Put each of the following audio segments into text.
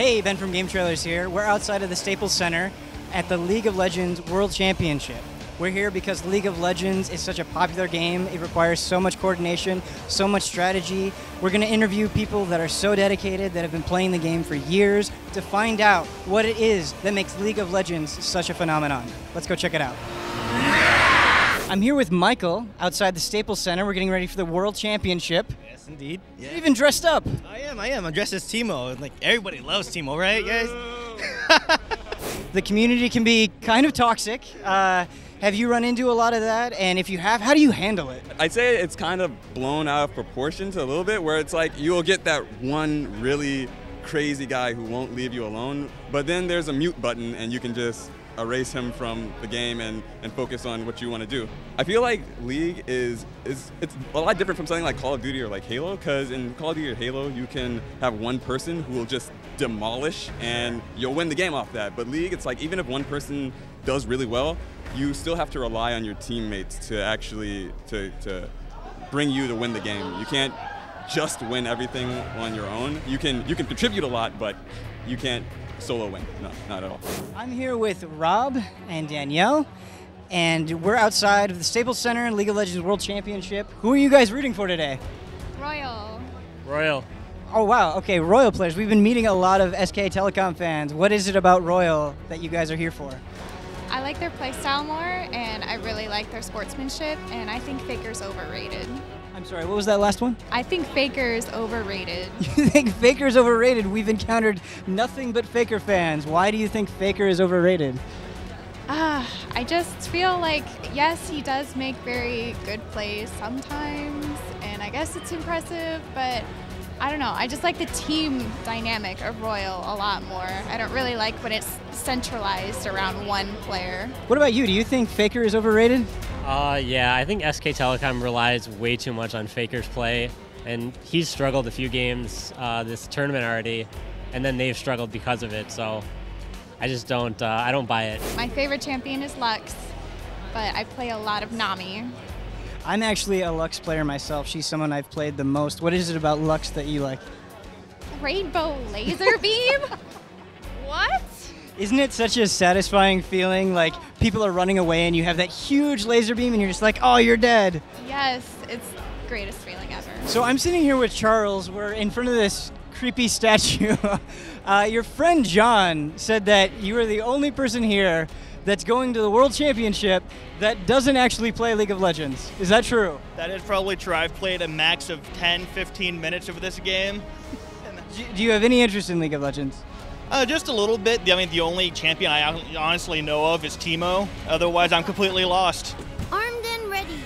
Hey, Ben from GameTrailers here. We're outside of the Staples Center at the League of Legends World Championship. We're here because League of Legends is such a popular game. It requires so much coordination, so much strategy. We're going to interview people that are so dedicated, that have been playing the game for years, to find out what it is that makes League of Legends such a phenomenon. Let's go check it out. I'm here with Michael outside the Staples Center. We're getting ready for the World Championship. Yes, indeed. Yeah. You're even dressed up. I am. I'm dressed as Teemo. Like, everybody loves Teemo, right, guys? The community can be kind of toxic. Have you run into a lot of that? And if you have, how do you handle it? I'd say it's kind of blown out of proportions a little bit, where it's like you'll get that one really crazy guy who won't leave you alone, but then there's a mute button and you can just erase him from the game and focus on what you want to do. I feel like League it's a lot different from something like Call of Duty or like Halo, because in Call of Duty or Halo you can have one person who will just demolish and you'll win the game off that. But League, it's like even if one person does really well, you still have to rely on your teammates to actually to bring you to win the game. You can't just win everything on your own. You can contribute a lot, but you can't solo win. No, not at all. I'm here with Rob and Danielle, and we're outside of the Staples Center League of Legends World Championship. Who are you guys rooting for today? Royal. Oh wow, okay, Royal players. We've been meeting a lot of SK Telecom fans. What is it about Royal that you guys are here for? I like their playstyle more, and I really like their sportsmanship, and I think Faker's overrated. I'm sorry, what was that last one? I think Faker's overrated. You think Faker's overrated? We've encountered nothing but Faker fans. Why do you think Faker is overrated? I just feel like, yes, he does make very good plays sometimes, and I guess it's impressive, but I don't know. I just like the team dynamic of Royal a lot more. I don't really like when it's centralized around one player. What about you? Do you think Faker is overrated? Yeah, I think SK Telecom relies way too much on Faker's play, and he's struggled a few games this tournament already, and then they've struggled because of it, so I just don't buy it. My favorite champion is Lux, but I play a lot of Nami. I'm actually a Lux player myself. She's someone I've played the most. What is it about Lux that you like? Rainbow laser beam? What? Isn't it such a satisfying feeling, like people are running away and you have that huge laser beam and you're just like, oh, you're dead. Yes, it's the greatest feeling ever. So I'm sitting here with Charles. We're in front of this creepy statue. Your friend John said that you are the only person here that's going to the World Championship that doesn't actually play League of Legends. Is that true? That is probably true. I've played a max of 10, 15 minutes of this game. Do you have any interest in League of Legends? Just a little bit. I mean, the only champion I honestly know of is Teemo. Otherwise, I'm completely lost. Armed and ready.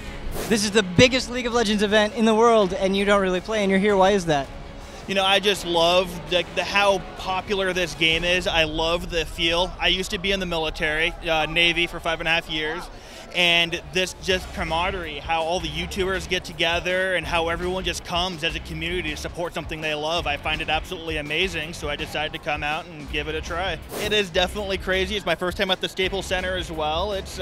This is the biggest League of Legends event in the world, and you don't really play, and you're here. Why is that? You know, I just love how popular this game is. I love the feel. I used to be in the military, Navy, for 5.5 years. And this just camaraderie, how all the YouTubers get together and how everyone just comes as a community to support something they love. I find it absolutely amazing, so I decided to come out and give it a try. It is definitely crazy. It's my first time at the Staples Center as well. It's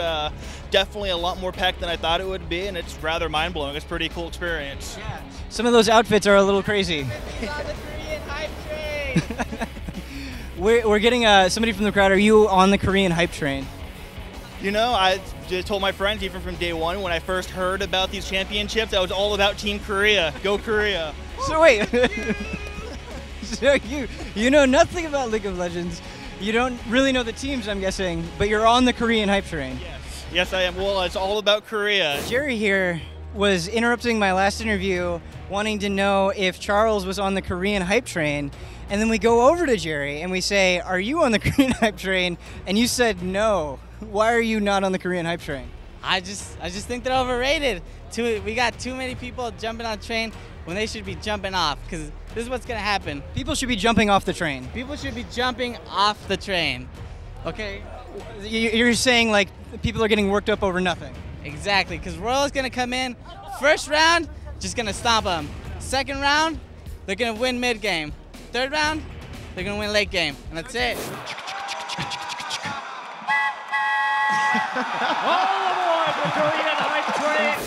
definitely a lot more packed than I thought it would be, and it's rather mind-blowing. It's a pretty cool experience. Yeah. Some of those outfits are a little crazy. It's on the Korean hype train! We're getting somebody from the crowd. Are you on the Korean hype train? You know, I just told my friends even from day one when I first heard about these championships, I was all about Team Korea. Go Korea. So wait, so you know nothing about League of Legends. You don't really know the teams, I'm guessing, but you're on the Korean hype train. Yes, I am. Well, it's all about Korea. Jerry here was interrupting my last interview, wanting to know if Charles was on the Korean hype train. And then we go over to Jerry and we say, are you on the Korean hype train? And you said no. Why are you not on the Korean hype train? I just think they're overrated. We got too many people jumping on the train when they should be jumping off, because this is what's gonna happen. People should be jumping off the train. People should be jumping off the train. Okay? You're saying like people are getting worked up over nothing. Exactly, because Royal's gonna come in, first round, just gonna stomp them. Second round, they're gonna win mid game. Third round, they're gonna win late game, and that's it. All aboard the Korean hype train!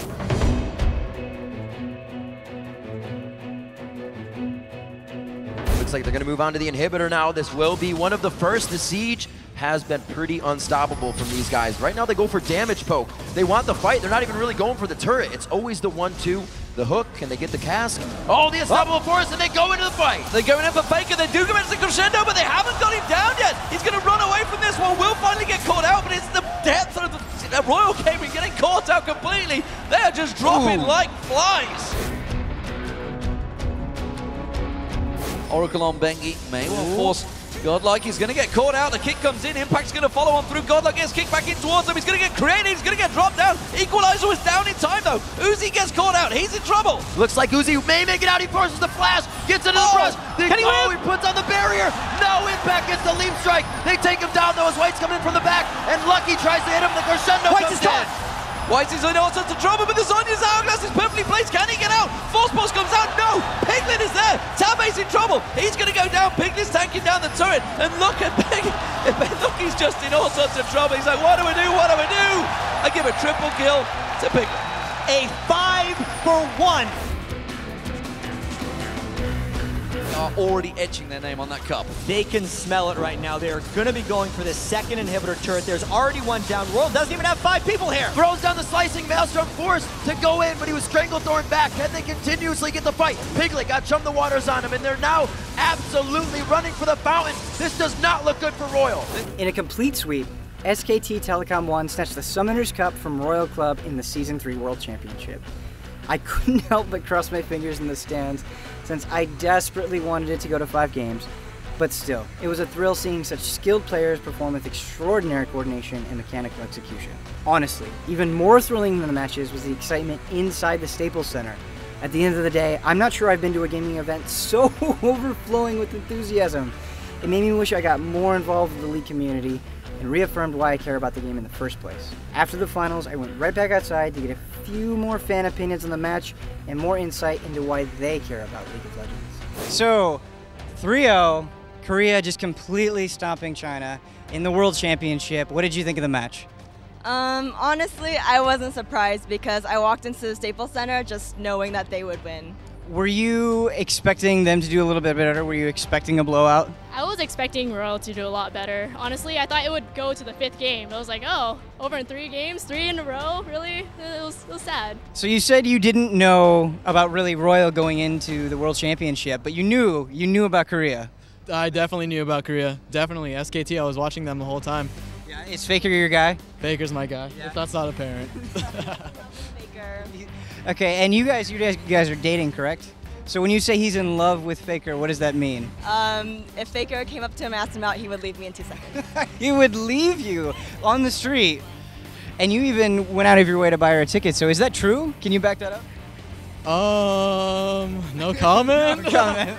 The Looks like they're going to move on to the inhibitor now. This will be one of the first. The siege has been pretty unstoppable from these guys. Right now they go for damage poke. They want the fight. They're not even really going for the turret. It's always the 1-2, the hook. Can they get the cask? Oh, the unstoppable force, and they go into the fight. They're going in for Faker. They do go into the crescendo, but they haven't got him down yet. He's going to run away from this one. Will finally get caught out, but it's the depth of the Royal Gaming getting caught out completely. They are just dropping like flies. Oracle on Bengi. May well force Godlike. He's going to get caught out. The kick comes in. Impact's going to follow on through. Godlike gets kicked back in towards him. He's going to get created. He's going to get dropped down. Equalizer was down in time, though. Uzi gets caught out. He's in trouble. Looks like Uzi may make it out. He forces the flash. Gets into the brush. Can he win? He puts on the barrier. No impact. Gets the leap strike. They take him down, though, as White's coming in from the back. And Lucky tries to hit him. The crescendo comes in. White is in all sorts of trouble, but the Sonya's hourglass is perfectly placed. Can he get out? Force Pulse comes out. No! Piglet is there. Tabe's in trouble. He's going to go down. Piglet's tanking down the turret. And look at Piglet. Look, he's just in all sorts of trouble. He's like, what do we do? What do we do? I give a triple kill to Piglet. A 5-for-1. Are already etching their name on that cup. They can smell it right now. They're going to be going for the second inhibitor turret. There's already one down. Royal doesn't even have 5 people here. Throws down the slicing Maelstrom, forced to go in, but he was Stranglethorn back. Can they continuously get the fight? Piglet got Chum the Waters on him, and they're now absolutely running for the fountain. This does not look good for Royal. In a complete sweep, SKT Telecom 1 snatched the Summoner's Cup from Royal Club in the Season 3 World Championship. I couldn't help but cross my fingers in the stands since I desperately wanted it to go to 5 games. But still, it was a thrill seeing such skilled players perform with extraordinary coordination and mechanical execution. Honestly, even more thrilling than the matches was the excitement inside the Staples Center. At the end of the day, I'm not sure I've been to a gaming event so overflowing with enthusiasm. It made me wish I got more involved with the League community and reaffirmed why I care about the game in the first place. After the finals, I went right back outside to get a few more fan opinions on the match and more insight into why they care about League of Legends. So, 3-0, Korea just completely stomping China in the World Championship. What did you think of the match? Honestly, I wasn't surprised because I walked into the Staples Center just knowing that they would win. Were you expecting them to do a little bit better? Were you expecting a blowout? I was expecting Royal to do a lot better. Honestly, I thought it would go to the 5th game. I was like, oh, over in 3 games, 3 in a row, really? It was sad. So you said you didn't know about really Royal going into the World Championship, but you knew about Korea. I definitely knew about Korea. Definitely. SKT, I was watching them the whole time. Yeah, is Faker your guy? Faker's my guy, if that's not apparent. Faker. Okay, and you guys are dating, correct? So when you say he's in love with Faker, what does that mean? If Faker came up to him and asked him out, he would leave me in 2 seconds. He would leave you on the street. And you even went out of your way to buy her a ticket. So is that true? Can you back that up? No comment. No comment.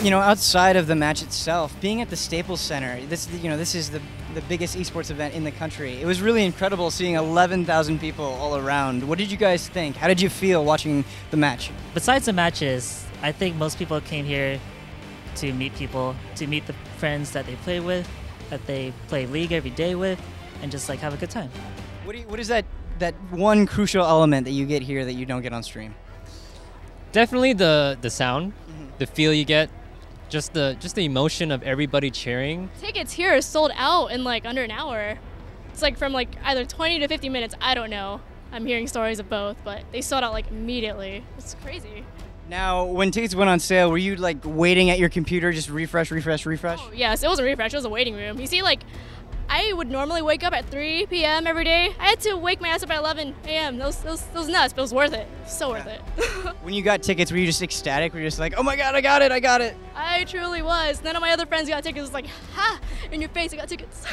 You know, outside of the match itself, being at the Staples Center, this is the biggest esports event in the country. It was really incredible seeing 11,000 people all around. What did you guys think? How did you feel watching the match? Besides the matches, I think most people came here to meet people, to meet the friends that they play with, that they play League every day with, and just like have a good time. What is that one crucial element that you get here that you don't get on stream? Definitely the sound, the feel you get, just the emotion of everybody cheering. Tickets here are sold out in like under an hour. It's like from like either 20 to 50 minutes, I don't know. I'm hearing stories of both, but they sold out like immediately. It's crazy. Now, when tickets went on sale, were you like waiting at your computer, just refresh? Oh, yes, it was a refresh, it was a waiting room. You see, like, I would normally wake up at 3 p.m. every day. I had to wake my ass up at 11 a.m. That was nuts, but it was worth it. So worth it. When you got tickets, were you just ecstatic? Were you just like, oh my God, I got it? I truly was. None of my other friends got tickets. It was like, ha, in your face, I got tickets.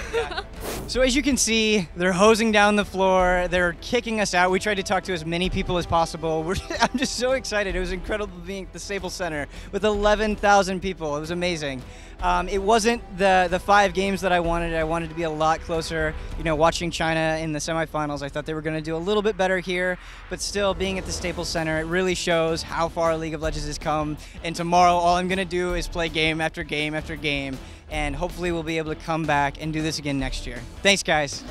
So as you can see, they're hosing down the floor. They're kicking us out. We tried to talk to as many people as possible. I'm just so excited. It was incredible being at the Staples Center with 11,000 people. It was amazing. It wasn't the 5 games that I wanted. I wanted to be a lot closer. You know, watching China in the semifinals, I thought they were going to do a little bit better here. But still, being at the Staples Center, it really shows how far League of Legends has come. And tomorrow, all I'm going to do is play game after game after game. And hopefully we'll be able to come back and do this again next year. Thanks, guys.